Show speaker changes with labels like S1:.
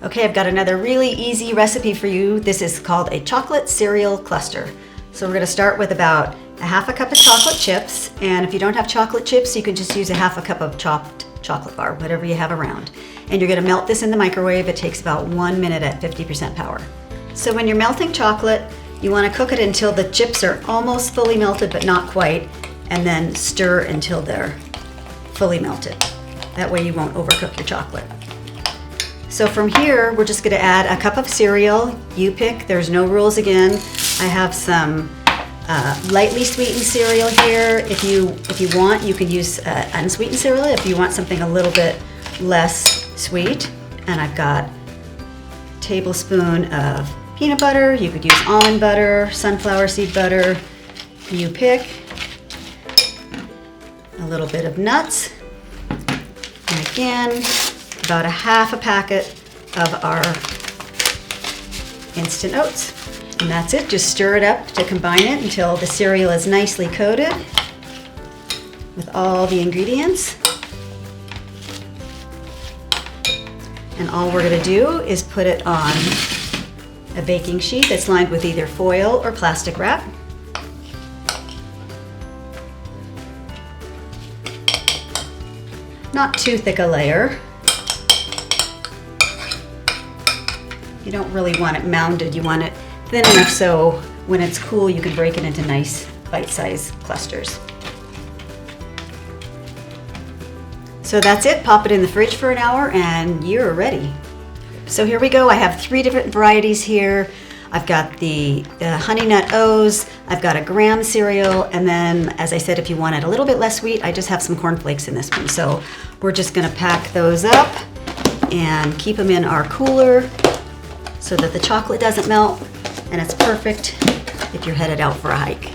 S1: Okay, I've got another really easy recipe for you. This is called a chocolate cereal cluster. So we're gonna start with about a half a cup of chocolate chips. And if you don't have chocolate chips, you can just use a half a cup of chopped chocolate bar, whatever you have around. And you're gonna melt this in the microwave. It takes about 1 minute at 50% power. So when you're melting chocolate, you wanna cook it until the chips are almost fully melted, but not quite, and then stir until they're fully melted. That way you won't overcook your chocolate. So from here, we're just gonna add a cup of cereal. You pick, there's no rules again. I have some lightly sweetened cereal here. If you want, you can use unsweetened cereal if you want something a little bit less sweet. And I've got a tablespoon of peanut butter. You could use almond butter, sunflower seed butter. You pick. A little bit of nuts. And again, about a half a packet of our instant oats. And that's it, just stir it up to combine it until the cereal is nicely coated with all the ingredients. And all we're gonna do is put it on a baking sheet that's lined with either foil or plastic wrap. Not too thick a layer. You don't really want it mounded. You want it thin enough so when it's cool, you can break it into nice bite-sized clusters. So that's it. Pop it in the fridge for an hour and you're ready. So here we go. I have 3 different varieties here. I've got the Honey Nut O's, I've got a graham cereal, and then, as I said, if you want it a little bit less sweet, I just have some cornflakes in this one. So we're just gonna pack those up and keep them in our cooler so that the chocolate doesn't melt, and it's perfect if you're headed out for a hike.